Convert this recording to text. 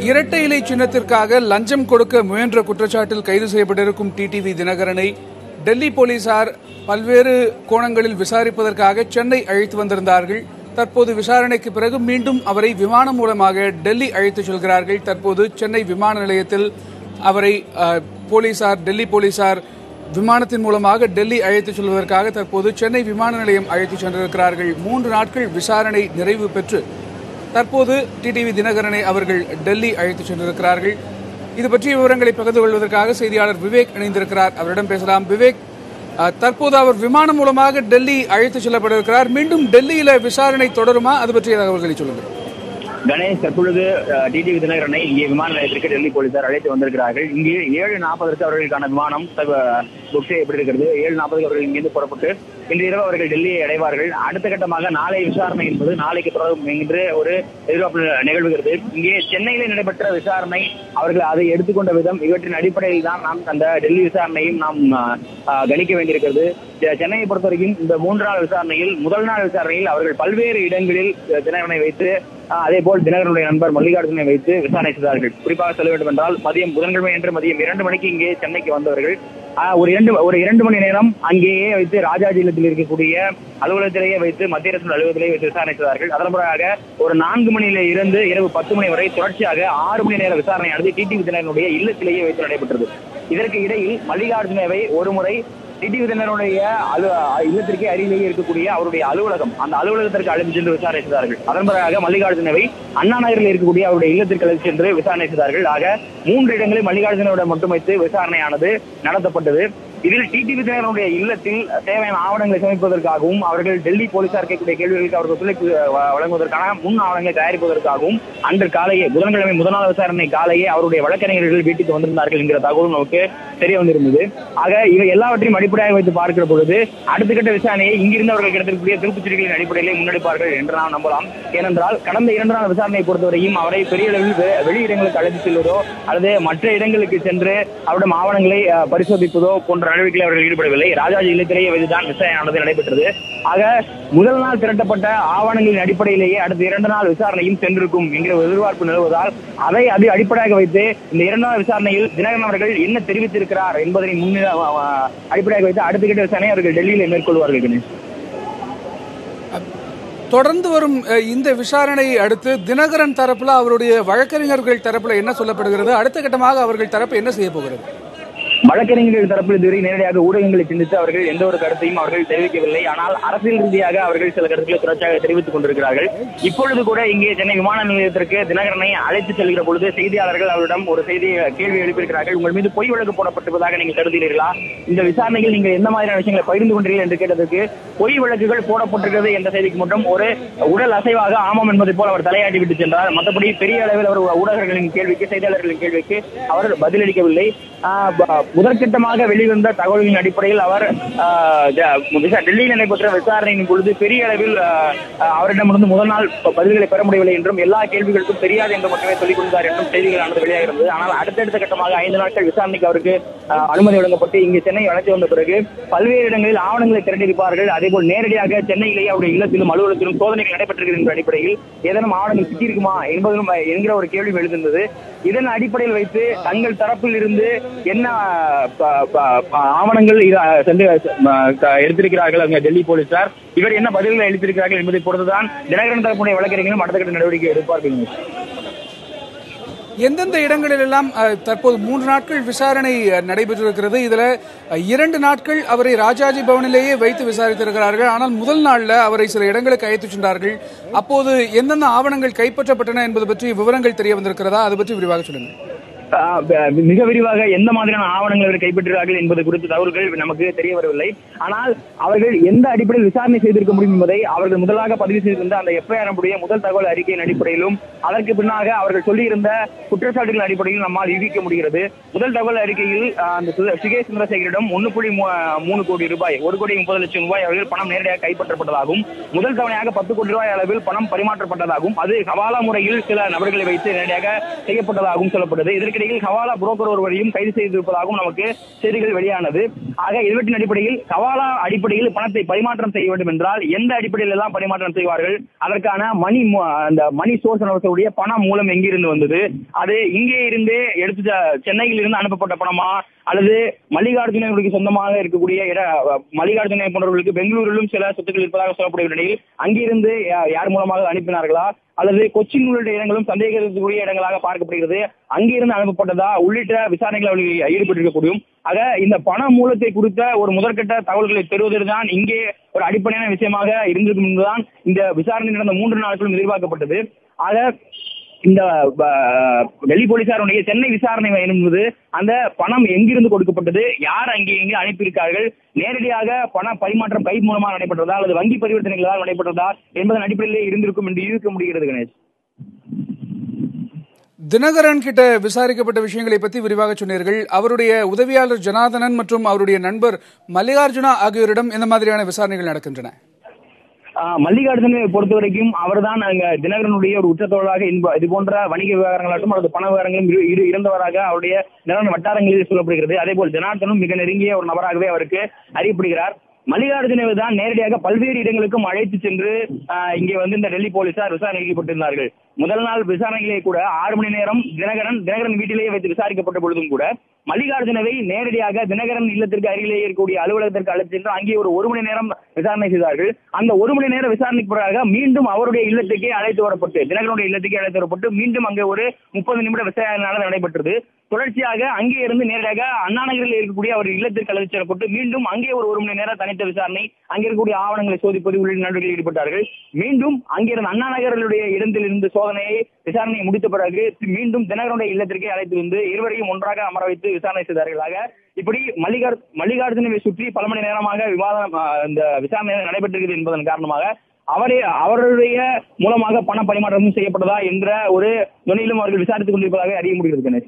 இரட்டை இலை சின்னத்திற்காக லஞ்சம் கொடுக்க முயன்ற குற்றச்சாட்டில் கைது செய்யப்பட்டிருக்கும் டிடிவி தினகரனை டெல்லி போலீசார் பல்வேறு கோணங்களில் விசாரிப்பதற்காக சென்னை அழைத்து வந்திருந்தார்கள். தற்போது விசாரணைக்கு பிறகு மீண்டும் அவரை விமானம் மூலமாக டெல்லி அழைத்துச் செல்கிறார்கள். தற்போது சென்னை விமான நிலையத்தில் அவரை டெல்லி போலீசார் விமானத்தின் மூலமாக டெல்லி அழைத்துச் செல்வதற்காக தற்போது சென்னை விமான நிலையம் அழைத்துச் சென்றிருக்கிறார்கள். 3 நாட்கள் விசாரணை நிறைவு பெற்று தற்போது டிடிவி தினகரனை அவர்கள் டெல்லி அழைத்துச் சென்றிருக்கிறார்கள். இது பற்றிய விவரங்களை பகிர்ந்து கொள்வதற்காக செய்தியாளர் விவேக் இணைந்திருக்கிறார். அவரிடம் பேசலாம். விவேக், தற்போது அவர் விமானம் மூலமாக டெல்லி அழைத்துச் செல்லப்பட்டிருக்கிறார். மீண்டும் டெல்லியில விசாரணை தொடருமா? அது பற்றிய தகவல்களை சொல்லுங்கள். கணேஷ், தற்பொழுது டிடிவி தினகரனை இங்கே விமான நிலையத்திற்கு டெல்லி போலீசார் அழைத்து வந்திருக்கிறார்கள். இங்கே 7:40 அவர்களுக்கான விமானம் புக் செய்யப்பட்டிருக்கிறது. 7:40 அவர்கள் இங்கிருந்து புறப்பட்டு இன்று இரவு அவர்கள் டெல்லியை அடைவார்கள். அடுத்த கட்டமாக நாளை விசாரணை என்பது நாளைக்கு தொடரும் என்று ஒரு எதிர்பார்ப்பு நிகழ்வுகிறது. இங்கே சென்னையிலே நடைபெற்ற விசாரணை, அவர்கள் அதை எடுத்துக்கொண்ட விதம், இவற்றின் அடிப்படையில் தான் நாம் அந்த டெல்லி விசாரணையும் நாம் கணிக்க வேண்டியிருக்கிறது. சென்னையை பொறுத்தவரைக்கும் இந்த 3 நாள் விசாரணையில் முதல் நாள் விசாரணையில் அவர்கள் பல்வேறு இடங்களில் தினகரனை வைத்து, அதே போல் தினகரனுடைய நண்பர் மல்லிகார்ஜுனை வைத்து விசாரணை செய்தார்கள். குறிப்பாக சொல்ல வேண்டும் என்றால் புதன்கிழமை என்று மதியம் 2 மணிக்கு இங்கே சென்னைக்கு வந்தவர்கள் ஒரு 2 மணி நேரம் அங்கேயே வைத்து ராஜாஜி இல்லத்தில் இருக்கக்கூடிய அலுவலகத்திலேயே வைத்து மத்திய அரசு அலுவலகத்திலேயே வைத்து விசாரணை செய்தார்கள். அதன் பிறகு ஒரு 4 மணியில இருந்து இரவு 10 மணி வரை தொடர்ச்சியாக 6 மணி நேர விசாரணையானது டிடிவி தினகரனுடைய இல்லத்திலேயே வைத்து நடைபெற்றது. இதற்கு இடையில் மல்லிகார்ஜுனவை ஒரு முறை டிடிவி தினகரனுடைய இல்லத்திற்கே அருகிலேயே இருக்கக்கூடிய அவருடைய அலுவலகம், அந்த அலுவலகத்திற்கு அழைத்து சென்று விசாரணை செய்தார்கள். அதன் பிறகு மல்லிகார்ஜுனவை அண்ணா நகரில் இருக்கக்கூடிய அவருடைய இல்லத்திற்கு அழைத்து சென்று விசாரணை செய்தார்கள். ஆக 3 இடங்களில் மல்லிகார்ஜுனவிடம் மட்டும் வைத்து விசாரணையானது நடத்தப்பட்டது. இதில் டிடிவி தினகரனுடைய இல்லத்தில் தேவையான ஆவணங்களை சமர்ப்பிப்பதற்காகவும், அவர்கள் டெல்லி போலீசார் கேட்கக்கூடிய கேள்விகளுக்கு அவர்கள் ஒத்துழைப்பு வழங்குவதற்கான முன் ஆவணங்களை தயாரிப்பதற்காகவும் அன்று காலையே, புதன்கிழமை முதல் நாள் விசாரணை காலையே அவருடைய வழக்கறிஞர்கள் வீட்டுக்கு வந்திருந்தார்கள் என்கிற தகவல் நமக்கு தெரிய வந்திருந்தது. ஆக இவை எல்லாவற்றையும் அடிப்படையாக வைத்து பார்க்கிற பொழுது அடுத்த கட்ட விசாரணையை இங்கிருந்து அவர்கள் கிடைத்திருக்கக்கூடிய திருப்புச்செடிகளின் அடிப்படையிலே முன்னெடுப்பார்கள் என்று நாம் நம்பலாம். ஏனென்றால் கடந்த 2 நாள் விசாரணையை பொறுத்தவரையும் அவரை பெரிய அளவில் வெளியிடங்களுக்கு அழைத்து செல்வதோ அல்லது மற்ற இடங்களுக்கு சென்று அவரிடம் ஆவணங்களை பரிசோதிப்பதோ போன்ற நடவடிக்கையில் அவர்கள் ஈடுபடவில்லை. ராஜாஜி இல்லத்திலேயே வைத்துதான் விசாரணையானது நடைபெற்றது. ஆக முதல் நாள் திரட்டப்பட்ட ஆவணங்களின் அடிப்படையிலேயே அடுத்த 2 நாள் விசாரணையும் சென்றிருக்கும் என்கிற எதிர்பார்ப்பு நிலவுவதால் அதை அடிப்படையாக வைத்து இந்த 2 நாள் விசாரணையில் தினகரன் அவர்கள் என்ன தெரிவித்திருக்கிறார் என்பதை அடிப்படையாக வைத்து அடுத்த கட்ட விசாரணை அவர்கள் டெல்லியில் மேற்கொள்வார்கள். தொடர்ந்து வரும் இந்த விசாரணையை அடுத்து தினகரன் தரப்புல, அவருடைய வழக்கறிஞர்கள் தரப்புல என்ன சொல்லப்படுகிறது? அடுத்த கட்டமாக அவர்கள் தரப்பு என்ன செய்ய போகிறது? வழக்கறிஞர்கள் தரப்பில் இதுவரை நேரடியாக ஊடகங்களை சந்தித்து அவர்கள் எந்த ஒரு கருத்தையும் அவர்கள் தெரிவிக்கவில்லை. ஆனால் அரசியல் ரீதியாக அவர்கள் சில கருத்துக்களை தொடர்ச்சியாக தெரிவித்துக் கொண்டிருக்கிறார்கள். இப்பொழுது கூட இங்கே சென்னை விமான நிலையத்திற்கு தினகரனை அழைத்து செல்கிற பொழுது செய்தியாளர்கள் அவரிடம் ஒரு கேள்வி எழுப்பியிருக்கிறார்கள். உங்கள் மீது பொய் வழக்கு போடப்பட்டிருப்பதாக நீங்கள் கருதுகிறீர்களா? இந்த விசாரணையில் நீங்கள் எந்த மாதிரியான விஷயங்களை பகிர்ந்து கொண்டீர்கள் என்று கேட்டதற்கு பொய் வழக்குகள் போடப்பட்டிருக்கிறது என்ற செய்திக்கு மட்டும் ஒரு உடல் அசைவாக ஆமாம் என்பதை போல் அவர் தலையாட்டி விட்டு சென்றார். மற்றபடி பெரிய அளவில் அவர் ஊடகர்களின் கேள்விக்கு, செய்தியாளர்களின் கேள்விக்கு அவர் பதிலளிக்கவில்லை. முதற்கட்டமாக வெளிவந்த தகவல்களின் அடிப்படையில் அவர் டெல்லியில் நடைபெற்ற விசாரணையின் பொழுது பெரிய அளவில் அவரிடமிருந்து முதல் நாள் பதில்களை பெற முடியவில்லை என்றும், எல்லா கேள்விகளுக்கும் தெரியாது என்று மட்டுமே சொல்லிக் கொண்டார் என்றும் செய்திகளானது வெளியாக இருந்தது. ஆனால் அடுத்தடுத்த கட்டமாக 5 நாட்கள் விசாரணைக்கு அவருக்கு அனுமதி வழங்கப்பட்டு இங்கு சென்னை அழைத்து வந்த பிறகு பல்வேறு இடங்களில் ஆவணங்களை திரட்டியிருப்பார்கள். அதேபோல் நேரடியாக சென்னையிலேயே அவருடைய இல்லத்திலும் அலுவலகத்திலும் சோதனைகள் நடைபெற்றிருக்கிறது என்ற அடிப்படையில் ஏதேனும் ஆவணங்கள் சிக்கியிருக்குமா என்கிற ஒரு கேள்வி எழுந்திருந்தது. இதன் அடிப்படையில் வைத்து தங்கள் தரப்பில் இருந்து என்ன ஆவணங்கள் எடுத்திருக்கிறார்கள் அங்க டெல்லி போலீசார், இவர் என்ன பதில்களை அளித்திருக்கிறார்கள் என்பதை பொறுத்துதான் தினகரன் தரப்புடைய வழக்கறிஞர்களும் அடுத்த கட்ட நடவடிக்கை எடுப்பார்கள். எந்தெந்த இடங்களில் எல்லாம் தற்போது 3 நாட்கள் விசாரணை நடைபெற்றிருக்கிறது? இதுல 2 நாட்கள் அவரை ராஜாஜி பவனிலேயே வைத்து விசாரித்திருக்கிறார்கள். ஆனால் முதல் நாள்ல அவரை சில இடங்களுக்கு அழைத்துச் சென்றார்கள். அப்போது எந்தெந்த ஆவணங்கள் கைப்பற்றப்பட்டன என்பது பற்றி விவரங்கள் தெரிய வந்திருக்கிறதா? அது பற்றி விரிவாக சொல்லுங்கள். மிக விரிவாக எந்த மாதிரியான ஆவணங்கள் அவர்கள் கைப்பற்றுகிறார்கள் என்பது குறித்து தகவல்கள் நமக்கு தெரிய வரவில்லை. ஆனால் அவர்கள் எந்த அடிப்படையில் விசாரணை செய்திருக்க முடியும் என்பதை அவர்கள் முதலாக பதிவு செய்திருந்த அந்த எஃப்ஐஆர் முதல் தகவல் அறிக்கையின் அடிப்படையிலும் அதற்கு பின்னாக அவர்கள் சொல்லியிருந்த குற்றச்சாட்டுகளின் அடிப்படையில் நம்மால் யூகிக்க முடிகிறது. முதல் தகவல் அறிக்கையில் அந்த சுகேஷ் சந்திரசேகரிடம் 1.3 கோடி ரூபாய், 1,30,00,000 அவர்கள் பணம் நேரடியாக கைப்பற்றப்பட்டதாகவும், முதல் தவணையாக 10 கோடி ரூபாய் அளவில் பணம் பரிமாற்றப்பட்டதாகவும், அது ஹவாலா முறையில் சில நபர்களை வைத்து நேரடியாக செய்யப்பட்டதாகவும் சொல்லப்பட்டது. இதற்கு இதற்கிடையில் ஹவாலா புரோக்கர் ஒருவரையும் கைது செய்திருப்பதாகவும் நமக்கு செய்திகள் வெளியானது. ஆக இவற்றின் அடிப்படையில் ஹவாலா அடிப்படையில் பணத்தை பரிமாற்றம் செய்ய வேண்டும் என்றால் எந்த அடிப்படையில் எல்லாம் பரிமாற்றம் செய்வார்கள், அதற்கான மணி சோர்ஸ் அவர்களுடைய பணம் மூலம் எங்கிருந்து வந்தது, அது இங்கே இருந்தே எடுத்து சென்னையில் இருந்து அனுப்பப்பட்ட பணமா அல்லது மல்லிகார்ஜுனர்களுக்கு சொந்தமாக இருக்கக்கூடிய மல்லிகார்ஜுன போன்றவர்களுக்கு பெங்களூரிலும் சில சொத்துக்கள் இருப்பதாக சொல்லக்கூடிய நிலையில் அங்கிருந்து யார் மூலமாக அனுப்பினார்களா அல்லது கொச்சின் உள்ளிட்ட இடங்களும் சந்தேகத்துக்குரிய இடங்களாக பார்க்கப்படுகிறது, அங்கிருந்து அனுப்பப்பட்டதா உள்ளிட்ட விசாரணைகள் அவர்கள் ஈடுபட்டிருக்கக்கூடியும். ஆக இந்த பண மூலத்தை குறித்த ஒரு முதற்கட்ட தகவல்களை பெறுவதுதான் இங்கே ஒரு அடிப்படையான விஷயமாக இருந்திருக்கும் என்பதுதான் இந்த விசாரணை நடந்த 3 நாட்களும் எதிர்பார்க்கப்பட்டது. ஆக இந்த டெல்லி போலீசாருடைய சென்னை விசாரணை என்பது அந்த பணம் எங்கிருந்து கொடுக்கப்பட்டது, யார் அங்கே அனுப்பியிருக்கார்கள், நேரடியாக பண பரிமாற்றம் கை மூலமாக நடைபெற்றதா அல்லது வங்கி பரிவர்த்தனைகளால் நடைபெற்றதா என்பதன் அடிப்படையிலே இருந்திருக்கும் என்று யூகிக்க முடிகிறது. கணேஷ், தினகரன் கிட்ட விசாரிக்கப்பட்ட விஷயங்களை பற்றி விரிவாக சொன்னீர்கள். அவருடைய உதவியாளர் ஜனார்தனன் மற்றும் அவருடைய நண்பர் மல்லிகார்ஜுனா ஆகியோரிடம் எந்த மாதிரியான விசாரணைகள் நடக்கின்றன? மல்லிகார்ஜுனை பொறுத்த வரைக்கும் அவர்தான் தினகரனுடைய ஒரு உச்சத்தோழராக இது போன்ற வணிக விவகாரங்களாட்டும் அல்லது பண விவகாரங்களும் இருந்தவராக அவருடைய நிறுவன வட்டாரங்களில் சொல்லப்படுகிறது. அதே போல் ஜனார்தனும் மிக நெருங்கிய ஒரு நபராகவே அவருக்கு அறியப்படுகிறார். மல்லிகார்ஜுனை தான் நேரடியாக பல்வேறு இடங்களுக்கும் அழைத்து சென்று இங்கே இந்த டெல்லி போலீசார் விசாரணை ஈடுபட்டிருந்தார்கள். முதல் நாள் விசாரணைகளே கூட 6 மணி நேரம் தினகரன் வீட்டிலேயே வைத்து விசாரிக்கப்பட்ட பொழுதும் கூட மல்லிகார்ஜுனவை நேரடியாக தினகரன் இல்லத்திற்கு அருகிலேயே இருக்கக்கூடிய அலுவலகத்திற்கு அழைத்து சென்று அங்கே ஒரு 1 மணி நேரம் விசாரணை செய்தார்கள். அந்த 1 மணி நேர விசாரணைக்கு பிறகு மீண்டும் அவருடைய இல்லத்துக்கே அழைத்து வரப்பட்டு தினகரனுடைய இல்லத்துக்கே அழைத்து வரப்பட்டு மீண்டும் அங்கே ஒரு 30 நிமிட விசாரணை நடைபெற்றது. தொடர்ச்சியாக அங்கே இருந்து நேரடியாக அண்ணா நகரில் இருக்கக்கூடிய அவர் இல்லத்திற்கு அழைத்து செல்லப்பட்டு மீண்டும் அங்கே ஒரு 1 மணி நேரம் தனித்த விசாரணை, அங்கே இருக்கக்கூடிய ஆவணங்களை சோதிப்பது உள்ளிட்ட நடவடிக்கைகளில் ஈடுபட்டார்கள். மீண்டும் அங்கிருந்து அண்ணா நகருடைய இடத்தில் இருந்து விசாரணையை முடித்த பிறகு மீண்டும் தினகரனுடைய இல்லத்திற்கே அழைத்து வந்து இருவரையும் ஒன்றாக அமர வைத்து விசாரணை செய்தார்கள். ஆக இப்படி மல்லிகார்ஜுனவை சுற்றி பல மணி நேரமாக இந்த விசாரணை நடைபெற்றிருக்கிறது என்பதன் காரணமாக அவருடைய மூலமாக பண பரிமாற்றம் செய்யப்பட்டதா என்ற ஒரு துணையிலும் அவர்கள் விசாரித்துக் கொண்டிருப்பதாக அறிய முடிகிறது.